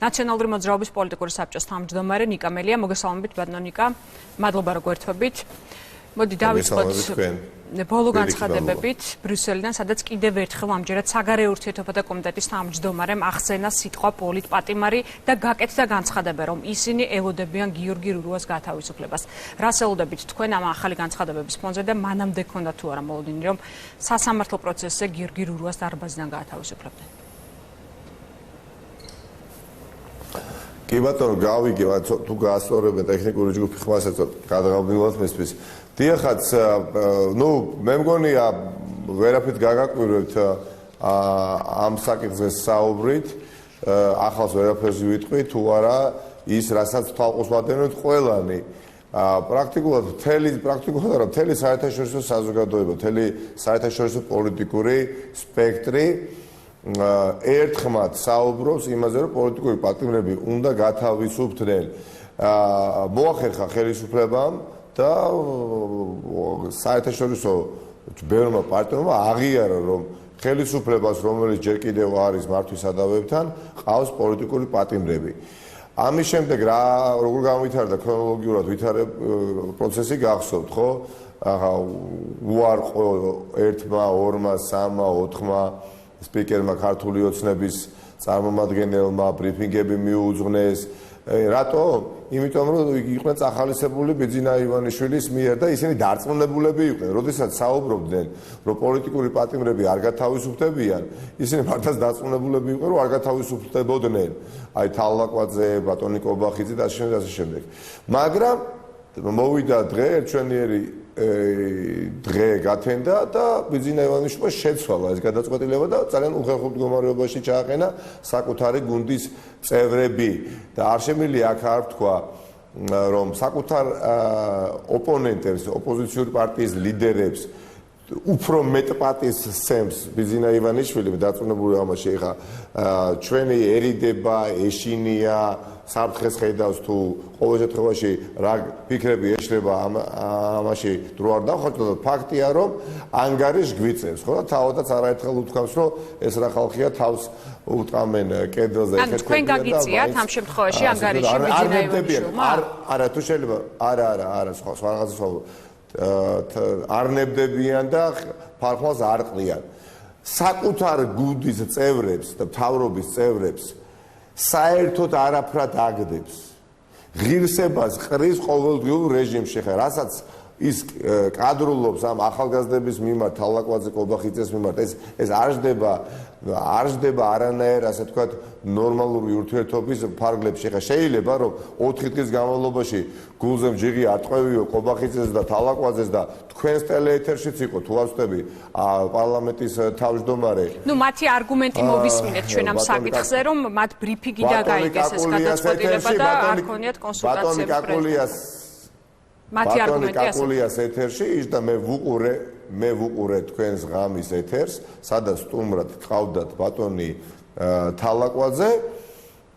ნაციონალური მოძრაობის პოლიტიკური საბჭოს თავმჯდომარე ნიკა მელია. მოგესალმებით ბატონო ნიკა. მადლობა რომ გვერდთვებით. მოდი დავიწყოთ ბოლო განცხადებებით ბრიუსელიდან, სადაც კიდევ ერთხელ ამჯერად საგარეო ურთიერთობათა კომიტეტის თავმჯდომარემ ახსენა სიტყვა პოლიტპატიმარი და გაკეთდა განცხადება, რომ ისინი ელოდებიან გიორგი რურუას გათავისუფლებას. რას ელოდებით თქვენ ამ ახალი განცხადებების ფონზე და მანამდე ქონდა თუ არა მოლოდინი, რომ სასამართლო პროცესზე გიორგი რურუას დარბაზიდან გაათავისუფლებდნენ? კი ბატონო, გავიგე, თუ გაასწორებენ ტექნიკური ჯგუფი ხმასაც გადაღებულად მისთვის. დიახაც, მე მგონია ვერაფრით გაგაკვირვებთ ამ საკითხზე საუბრით, ახალს ვერაფერს ვიტყვი, თუ არა ის, რასაც თვალყურს ვადევნებთ ყველანი. პრაქტიკულად მთელი საერთაშორისო საზოგადოება, მთელი საერთაშორისო პოლიტიკური სპექტრი ერთხმად საუბრობს იმაზე, რომ პოლიტიკური პატიმრები უნდა გათავისუფლდნენ. მოახერხა ხელისუფლებამ და საერთაშორისო ბევრმა პარტნიორმა აღიარა, რომ ხელისუფლებას, რომელიც ჯერ კიდევ არის მართვის სადავეებთან, ყავს პოლიტიკური პატიმრები. ამის შემდეგ როგორ გამოვითარდა ქრონოლოგიურად პროცესი გახსოვთ, ხო? უარყო 1-მა, 2-მა, 3-მა, 4-მა სპიკერმა ქართული ოცნების წარმომადგენელმა ბრიფინგები მიუძღვნეს. რატო? იმიტომ რომ იყვნენ წახალისებული ბიძინა ივანიშვილის მიერ და ისინი დარწმუნებულები იყვნენ, როდესაც საუბრობდნენ, რომ პოლიტიკური პატიმრები არ გათავისუფლებიან, ისინი მართლაც დარწმუნებულები იყვნენ, რომ არ გათავისუფლებოდნენ. აი თალაკვაძე, ბატონი კობახიძე და ასე შემდეგ. მაგრამ მოვიდა დღე, ერთჩვენიერი დღე გათენდა და ბიძინა ივანიშვილმა შეცვალა ეს გადაწყვეტილება და ძალიან უხერხო მდგომარეობაში ჩააყენა საკუთარი გუნდის წევრები და არ შემიძლია აქ არ თქვა, რომ საკუთარ ოპონენტებს, ოპოზიციური პარტიის ლიდერებს უფრო მეტ პატივს სცემს ბიძინა ივანიშვილი, დაწუნებული ამაში, ეხა ჩვენიერიდება, ეშინია, საფრთხეს ხედავს თუ ყოველ შემთხვევაში რა ფიქრები ეშლება ამაში დრო არ დავხატოთ, ფაქტია რომ ანგარიშს გვიწევს, ხო და თავადაც არაერთხელ უთქვამს, რომ ეს რა ხალხია თავს უტყამენ კედელზე ეხეთ. ანუ თქვენ გაგიწიათ ამ შემთხვევაში ანგარიში ბიძინა ივანიშვილმა? არა, თუ შეიძლება, არა, სხვა რაღაცა სხვა არ ნებდებიან და ფარხმას არ ყრიან. საკუთარ გუნდის წევრებს და მთავრობის წევრებს საერთოდ არაფრად აგდებს. ღირსებას ყრის ყოველდღიურ რეჟიმში, ხა რასაც ის კადრულობს ამ ახალგაზრდების მიმართ, თალაკვაძე კობახიძეს მიმართ, ეს არ ჯდება არანაირ, ასე ვთქვათ, ნორმალური ურთიერთობის ფარგლებში. ხა შეიძლება რომ 4 დღის განმავლობაში გულზე ჯირი არტყვევიო კობახიძეს და თალაკვაძეს და თქვენს ტელეეთერშიც იყო, თუ არ ვწდები, პარლამენტის თავმჯდომარე. მათი არგუმენტი მოვისმინეთ ჩვენ ამ საკითხზე, რომ მათ ბრიფინგი დაგაიგეს ეს გადაწყვეტილება და არ ქონიათ კონსულტაციები. ბატონი კაკულიას ეთერში ის და მე ვუყურე თქვენს ღამის ეთერს, სადაც სტუმრად ყავდათ ბატონი თალაკვაძე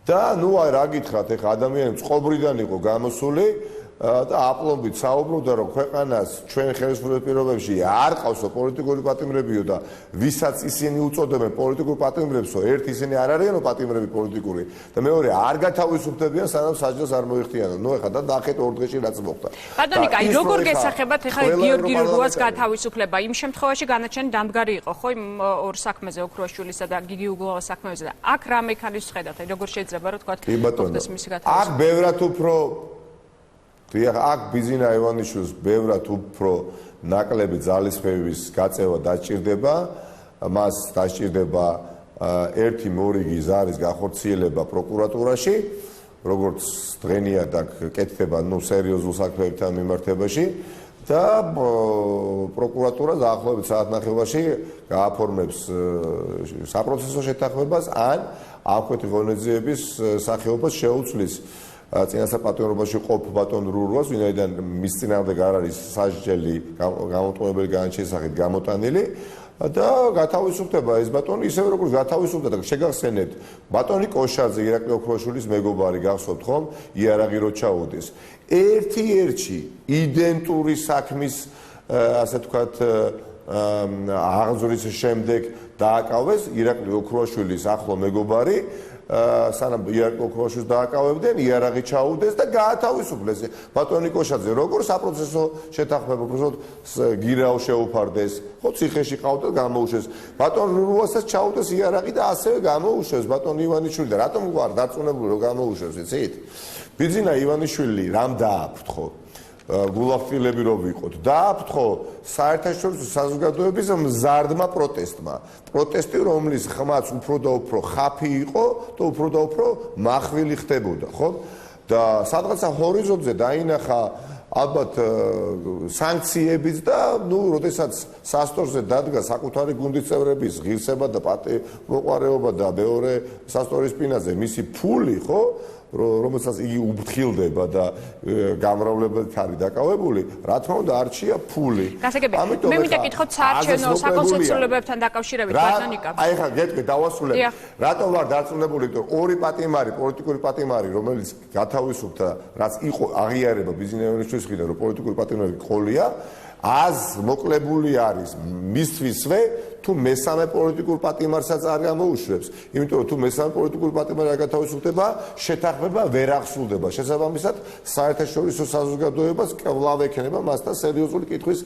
და რა გითხრათ, ეხა ადამიანები წყობრიდან იყო გამოსული და აპლომბით საუბრობდა, რომ ქვეყანას ჩვენ ხელისუფლების პირობებში არ ყავსო პოლიტიკური პატიმრებიო და ვისაც ისინი უწოდებენ პოლიტიკურ პატიმრებსო, ერთ ისინი არ არიანო პატიმრები პოლიტიკური და მეორე არ გათავისუფლებიან სანამ საჯელს არ მოიხდიანო. ეხა და ნახეთ 2 დღეში რაც მოხდა. ბატონი, აი როგორ გესახებათ ეხა გიორგი რურუას გათავისუფლება? იმ შემთხვევაში განაჩენი დამდგარი იყო, ხო, იმ ორ საქმეზე, ოქროაშვილისა და გიგი უგულავას საქმეზე და აქ რა მექანიზმს ხედავთ? როგორ შეიძლება რომ თქვა მოხდეს მისი გათავისუფლება? აქ ბევრად უფრო აქ ბიძინა ივანიშვილს ბევრად უფრო ნაკლები ძალისხმევის გაწევა დაჭირდება, მას დაჭირდება ერთი მორიგი ზარის გახორციელება პროკურატურაში, როგორც დღენია და კეთდება სერიოზულ საქმეებთან მიმართებაში და პროკურატურა დაახლოებით საათნახევარში გააფორმებს საპროცესო შეთანხმებას ან ამქვეყნი ღონისძიების სახეობას შეუცვლის წინასაპატიმრობაში ყოფ ბატონ რურუას, ვინაიდან მის წინააღმდეგ არ არის სასჯელი გამოტყუებელი განაჩენის სახით გამოტანილი და გათავისუფლდება ეს ბატონი ისევე როგორც გათავისუფლდა და შეგახსენებთ ბატონი კოშაძე, ირაკლი ოქროაშვილის მეგობარი, გახსოვთ ხომ, იარაღი რო ჩაუდეს. ერთი-ერთი იდენტური საქმის, ასე ვთქვათ, აღძვრის შემდეგ დააკავეს ირაკლი ოქროაშვილის ახლო მეგობარი სანამ ირაკლი ოქროშვილს დააკავებდნენ, იარაღი ჩაუდეს და გაათავისუფლეს. ბატონ ნიკოშაძე როგორ საპროცესო შეთანხმება, უბრალოდ გირაო შეუფარდეს, ხო ციხეში ყავდა გამოუშვეს. ბატონ რუასაც ჩაუდეს იარაღი და ასევე გამოუშვეს ბატონ ივანიშვილი და რატომ ვარ დარწმუნებული რომ გამოუშვეს, იცით? ბიძინა ივანიშვილი რამ დააფრთხო? გულახდილები რო ვიყოთ. დააფრთხო საერთაშორისო საზოგადოების მზარდმა პროტესტმა. პროტესტი, რომლის ხმაც უფრო და უფრო ხაფი იყო და უფრო და უფრო მახვილი ხდებოდა, ხო? და სადღაცა ჰორიზონტზე დაინახა ალბათ სანქციებიც და როდესაც სასტორზე დადგა საკუთარი გუნდის წევრების ღირსება და პატივმოყვარეობა და მეორე სასტორის სპინაზე მისი ფული, ხო? რომელსაც იგი უბთხილდება და გამრავლებად არის დაკავებული, რა თქმა უნდა არჩია ფული. ამიტომ მე მინდა გითხოთ საარჩევნო საკონსულტაციოლებთან დაკავშირებით ბატონ ნიკა. აი ხა გეტყვი დავასრულებ. რატომ ვარ დარწმუნებული, რომ ორი პატიმარი, პოლიტიკური პატიმარი, რომელიც გათავისუფლდა, რაც იყო აღიარება ბიძინა ივანიშვილის მხრიდან, რომ პოლიტიკური პატიმარი ყოლია, აზ მოკლებული არის მისთვისვე თუ მესამე პოლიტიკურ პატიმარსაც არ გამოუშვებს. იმიტომ რომ თუ მესამე პოლიტიკურ პატიმარი არ გათავისუფლდება, შეთანხმება ვერ აღსრულდება. შესაბამისად, საერთაშორისო საზოგადოებას კვლავ ექნება მასთან სერიოზული კითხვის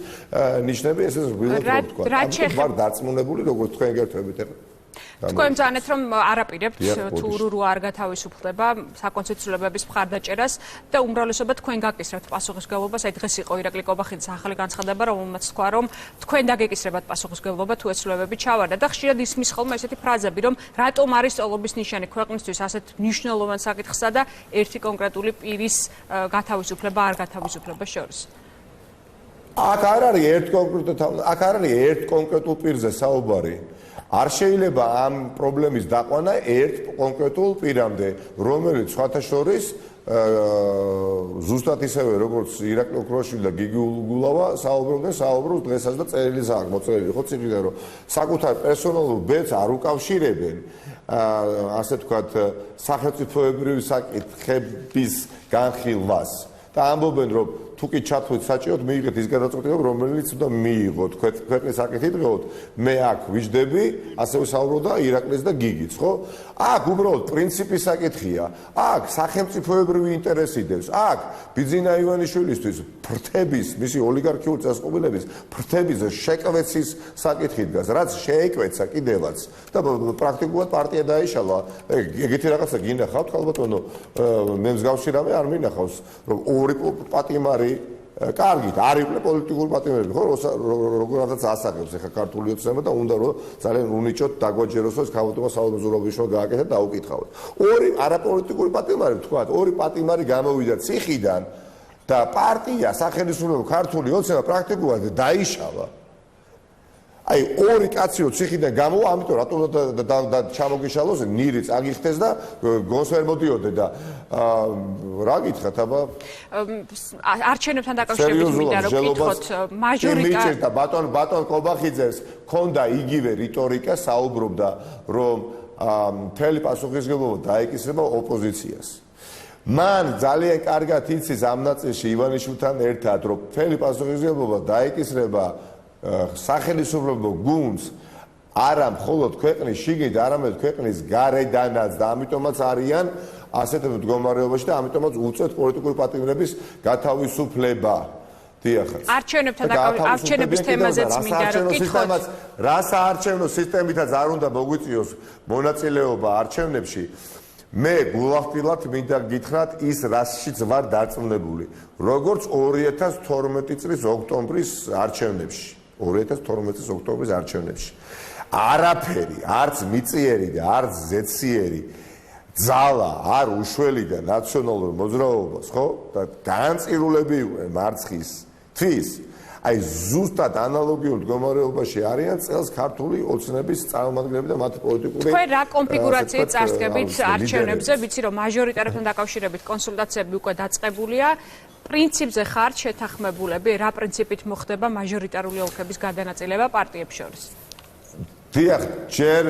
ნიშნები, ესე ვთქვათ. ამიტომ ვარ დარწმუნებული, როგორც თქვენ გერთვებით. თქვენ ბრძანეთ რომ არაპირებთ თუ რუ არ გათავისუფლდება საკონსტიტუციოლებების მხარდაჭერას და უმრავლესობა თქვენ გაკისრებთ პასუხისმგებლობას. აი დღეს იყო ირაკლი კობახიძის ახალი განცხადება, რომელმაც თქვა რომ თქვენ დაგეკისრებათ პასუხისმგებლობა თუ ეს ცვლილებები ჩავარდა და ხშირად ისმის ხოლმე ესეთი ფრაზები რომ რატომ არის სწავლობის ნიშანი ქვეყნისთვის ასეთ მნიშვნელოვან საკითხსა და ერთი კონკრეტული პირის გათავისუფლება არ გათავისუფლება შორის. აქ არ არის ერთ კონკრეტულ პირზე საუბარი. არ შეიძლება ამ პრობლემის დაყვანა ერთ კონკრეტულ პირამდე, რომელიც სხვათა შორის ზუსტად ისევე როგორც ირაკლი ოქროშვილი და გიგი ულგულავა საუბრობს დღესაც და წერილიც აქვს მოწერილი, ხო ციხიდან რომ საკუთარ პერსონალურ ბედს არ უკავშირებენ ასე ვთქვათ სახელმწიფოებრივი საკითხების განხილვას და ამბობენ რომ თუ კი ჩათვლით საჭიროდ მიიღეთ ის გადაწყვეტილება რომელიც უნდა მიიღოთ ქვეყნის საკითხით დღეოდ მე აქ ვიждები ასევე საუბრობდა ირაკლის და გიგიც ხო აქ უბრალოდ პრინციპის საკითხია აქ სახელმწიფოებრივი ინტერესი დევს აქ ბიძინა ივანიშვილისთვის ფრთების მისი ოლიგარქიული წასყობილების ფრთების შეკვეცის საკითხი დგას რაც შეეკვეცა კიდევაც და პრაქტიკულად პარტია დაიშალა ეგეთი რაღაცა გინახავთ ხალბატონო მე მსგავსი რამე არ მინახავს რომ ორი პატიმარი კარგით, არ იყვნენ პოლიტიკური პატიმრები, ხო, როგორადაც ასახებს ახლა ქართული ოცნება და უნდა რომ ძალიან უნიჭოდ დაგვაჯეროს ეს ქალბატონმა საუბრობ ზურაბიშვილმა გააკეთა და დაუკითხავთ. ორი არაპოლიტიკური პატიმარი, თქვათ, ორი პატიმარი გამოვიდა ციხიდან და პარტია სახელმწიფო ქართული ოცნება პრაქტიკულად დაიშალა. აი ორი კაცი რო ციხიდან გამოვა, ამიტომ რატომ და ჩამოგიშალოს ნირიც აგიხდეს და გონს ვერ მოდიოდე და რა გითხრათ აბა არჩევნებთან დაკავშირებით მინდა რომ გითხოთ მაჟორიტა და ბატონ კობახიძეს ქონდა იგივე რიტორიკა საუბრობდა რომ მთელი პასუხისმგებლობა დაეკისრება ოპოზიციას მან ძალიან კარგად იცის ამ ნაწილში ივანიშვილთან ერთად რომ მთელი პასუხისმგებლობა დაეკისრება სახელმწიფო გუნდს არა მხოლოდ ქვეყნის შიგნით, არამედ ქვეყნის გარედანაც და ამიტომაც არიან ასეთ მდგომარეობაში და ამიტომაც უწევთ პოლიტიკური პატიმრების გათავისუფლება. დიახაც. არჩევნების თემაზეც მინდა რომ გითხოთ. რა საარჩევნო სისტემითაც არ უნდა მოგვიწიოს მონაწილეობა არჩევნებში. მე გულახდილად მინდა გითხრათ ის რასშიც ვარ დარწმუნებული. როგორც 2012 წლის ოქტომბრის არჩევნებში. 2012 წლის ოქტომბრის არჩევნებში. არაფერი, არც მიწიერი და არც ზეციერი ძალა არ უშველიდა ნაციონალურ მოძრაობას, ხო? და განწირულები იყვნენ მარცხისთვის. აი ზუსტად ანალოგიურ მდგომარეობაში არიან წელს ქართული ოცნების წარმომადგენლები და მათი პოლიტიკური თქვენ რა კონფიგურაციით წარსდგებით არჩევნებზე, ვიცი რომ მაჟორიტარებთან დაკავშირებით კონსულტაციები უკვე დაწყებულია. პრინციპზე ხართ შეთანხმებულები, რა პრინციპით მოხდება მაჟორიტარული ოლქების გადანაწილება პარტიებს შორის? დიახ, ჯერ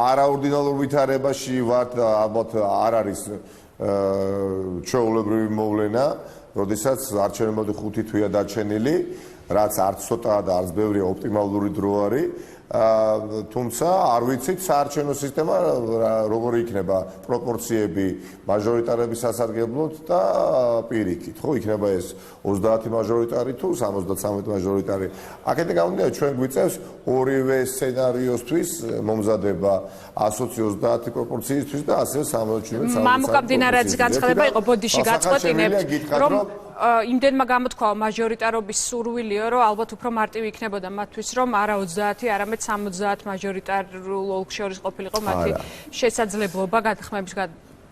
არაორდინალურ ვითარებაში ვართ, ალბათ არ არის ჩვეულებრივი მოვლენა, როდესაც არჩევნებამდე 5 თვეა დარჩენილი, რაც არც ცოტაა და არც ბევრია ოპტიმალური დრო არის. თუმცა არ ვიცით საარჩევნო სისტემა როგორი იქნება პროპორციები მაჟორიტარების სასარგებლოდ და პირიქით, ხო, იქნება ეს 30 მაჟორიტარი თუ 73 მაჟორიტარი. აქედან გამომდინარე ჩვენ გვიწევს ორივე სცენარიოსთვის მომზადება 120-30 პროპორციისთვის და ასევე 60-70. მამუკამდინარაძის განცხადება იყო ბოდიში გაწყვეტინებთ, რომ იმდენმა გამოთქვა მაჟორიტარობის სურვილიო, რომ ალბათ უფრო მარტივი იქნებოდა მათთვის, რომ არა 30, არამედ 70 მაჟორიტარულ ოლქს შორის ყოფილიყო მათი შესაძლებლობა გადახმების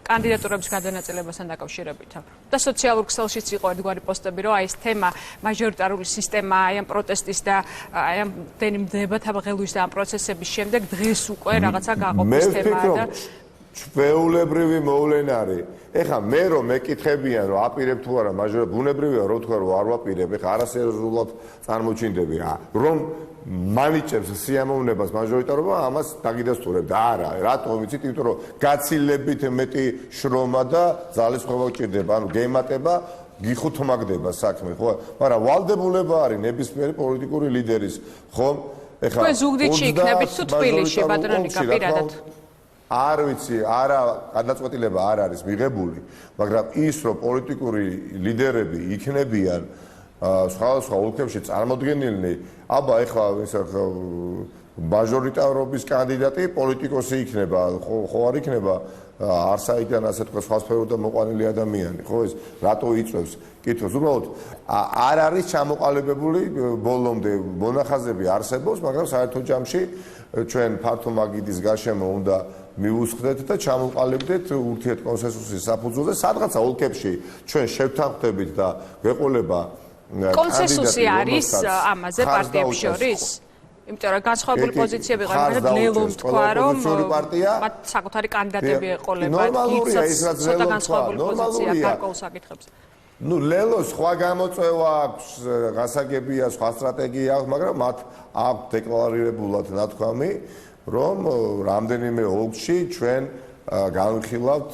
კანდიდატურების გადანაწილებასთან დაკავშირებით. და სოციალურ ქსელშიც იყო ერთგვარი პოსტები, რომ აი ეს თემა მაჟორიტარული სისტემა, აი ამ პროტესტის და აი ამ დემდებათა ღელვის და ამ პროცესების შემდეგ დღეს უკვე რაღაცა გაყოფის თემაა და ჩვეულებრივი მოვლენარი. ეხლა მე რომ მეკითხებიან რომ აპირებ თუ არა მაჟორიტარი, ბუნებრივია რომ თქვა რომ არ ვაპირებ, ეხლა არასერიოზულად წარმოჩინდები, რომ მანიჭებს სიამოვნებას მაჟორიტარობა, ამას დაგიდასტურებ და არა, რატომ ვიცით, იმიტომ რომ გაცილებით მეტი შრომა და ძალისხმევა გჭირდება, ანუ გემატება გიხუთმაგდება საქმე, ხო? მაგრამ ვალდებულება არის ნებისმიერი პოლიტიკური ლიდერის, ხო? ეხლა თქვენ ზუგდიდში იქნებით თუ თბილისში, ბატონო ნიკა, პირადად? არ ვიცი, არა, გადაწყვეტილება არ არის მიღებული, მაგრამ ის რომ პოლიტიკური ლიდერები იქნებიან სხვადასხვა ოლქებში წარმოდგენილნი, აბა ეხლა მაჟორიტარობის კანდიდატი პოლიტიკოსი იქნება, ხო არ იქნება არსაიდან ასე თქვა სხვა სფეროდან მოყვანილი ადამიანი, ხო ეს რატო იწევს კითხავს, უბრალოდ არ არის ჩამოყალიბებული ბოლომდე მონახაზები არსებობს, მაგრამ საერთო ჯამში ჩვენ ფართო მაგიდის გარშემო უნდა მივუსხდეთ და ჩამოყალიბდეთ ურთიერთ კონსენსუსის საფუძველზე, სადღაცა ოლქებში ჩვენ შევთანხმდებით და ვეყოლება კონსენსუსი არის ამაზე პარტიებს შორის? იმიტომ რომ განსხვავებული პოზიციები იყო, მაგრამ ლელომ თქვა, რომ მათ საკუთარი კანდიდატები ეყოლებათ, გიცაც ცოტა განსხვავებული პოზიცია გარკვეულ საკითხებს. ნუ ლელოს სხვა გამოწვევა აქვს, გასაგებია, სხვა სტრატეგია აქვს, მაგრამ მათ აქვს დეკლარირებულად ნათქვამი, რომ რამდენიმე ოლქში ჩვენ განვიხილავთ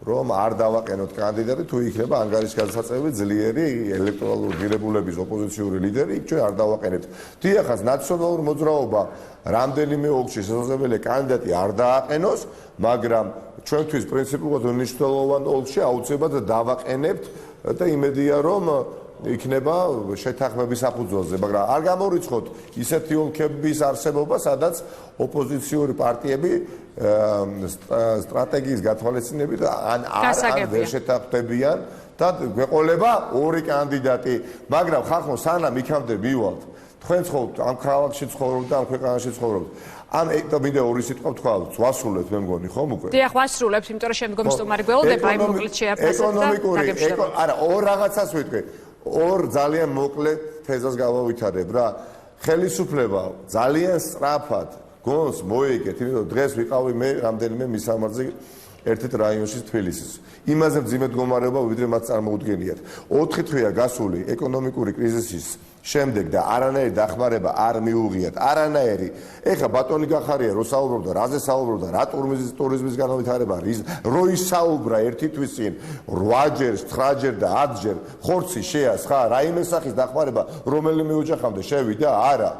რომ არ დავაყენოთ კანდიდატი თუ იქნება ანგარიშგანსაწევი ძლიერი ელექტორალური ღირებულების ოპოზიციური ლიდერი, ჩვენ არ დავაყენებთ. დიახაც, ნაციონალურ მოძრაობა რამდენიმე ოლქში შესაძლებელია კანდიდატი არ დააყენოს, მაგრამ ჩვენთვის პრინციპულად მნიშვნელოვან ოლქში აუცილებლად დავაყენებთ და იმედია რომ იქნება შეთანხმების საფუძველზე, მაგრამ არ გამორიცხოთ ისეთი ოლქების არსებობა, სადაც ოპოზიციური პარტიები სტრატეგიის გათვალისწინებით ან ვერ შეთანხმდებიან და გვეყოლება ორი კანდიდატი, მაგრამ ხალხო სანამ იქამდე მივალთ, თქვენ ცხოვრობთ ამ ქალაქში ცხოვრობთ და ამ ქვეყანაში ცხოვრობთ. ამ მინდა ორი სიტყვა თქვა, ვასრულებთ მე მგონი, ხომ უკვე? დიახ, ვასრულებთ, იმიტომ რომ შემდგომ სტუმარი გველდება, აი მოკლედ შეაფასებთ და დაგემშვიდობთ. არა, ორ რაღაცას ვიტყვი. ორ ძალიან მოკლე თეზას გავავითარებ რა. ხელისუფლება ძალიან სწრაფად გონს მოიგეთ, იმიტომ დღეს ვიყავი მე რამდენიმე მისამართზე ერთ-ერთ რაიონში თბილისის. იმაზე მძიმე მდგომარეობა ვიდრე მათ წარმოუდგენიათ. 4 თვეა გასული ეკონომიკური კრიზისის შემდეგ და არანაირი დახმარება არ მიუღიათ, არანაირი. ეხლა ბატონი გახარია რო საუბრობდა, რაზე საუბრობდა, რა ტურიზმის განვითარება, რო ისაუბრა ერთი თვის წინ 8-ჯერ, 9-ჯერ და 10-ჯერ ხორცი შეასხა, რაიმე სახის დახმარება რომელიმე ოჯახამდე შევიდა, არა.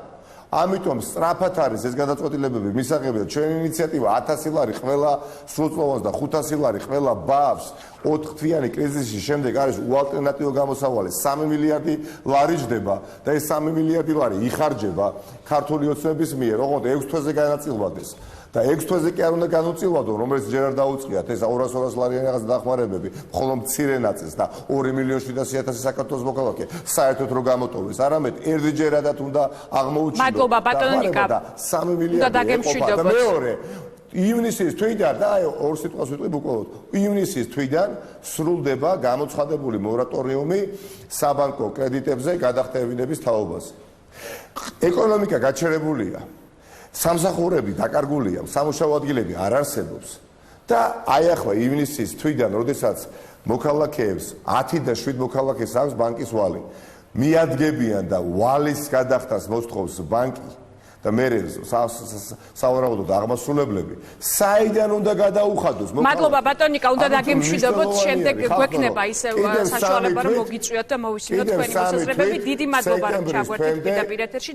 ამიტომ სწრაფად არის ეს გადაწყვეტილებები მისაღები და ჩვენი ინიციატივა 1000 ლარი ყველა სრულწლოვანს და 500 ლარი ყველა ბავშვს 4 თვიანი კრიზისის შემდეგ არის უალტერნატივო გამოსავალი 3 მილიარდი ლარი ჯდება და ეს 3 მილიარდი ლარი იხარჯება ქართული ოცნების მიერ, ოღონდ 6 თვეზე განაწილვადეს. და 6 თვეზე კი არ უნდა განუწილვადო, რომელიც ჯერ არ დაუწყიათ ეს 200 ლარიანი რაღაც დახმარებები, მხოლოდ მცირე ნაწილს და 2.700.000 საქართველოს მოქალაქე საერთოდ რო გამოტოვეს, არამედ ერთჯერადად უნდა აღმოუჩინოს. მადლობა ბატონო ნიკა. 3 მილიარდი ეყოფა და მეორე ივნისის თვიდან და აი ორ სიტყვას ვიტყვი უყოლოდ. ივნისის თვიდან სრულდება გამოცხადებული მორატორიუმი საბანკო კრედიტებზე გადახდევინების თაობაზე. ეკონომიკა გაჩერებულია. სამსახურები დაკარგულია, სამუშაო ადგილები არ არსებობს და აი ახლა ივნისის თვიდან, როდესაც მოქალაქეებს 10 და 7 მოქალაქეს აქვს ბანკის ვალი, მიადგებიან და ვალის გადახდას მოსთხოვს ბანკი და მე სავარაუდოდ აღმასრულებლები, საიდან უნდა გადაუხადოს მოქალაქე. მადლობა ბატონიკა, უნდა დაგემშვიდობოთ, შემდეგ გვექნება ისევ საშუალება რომ მოგიწვიოთ და მოვისმინოთ თქვენი მოსაზრებები. დიდი მადლობა რომ ჩაგვერთით პირდაპირ ეთერში.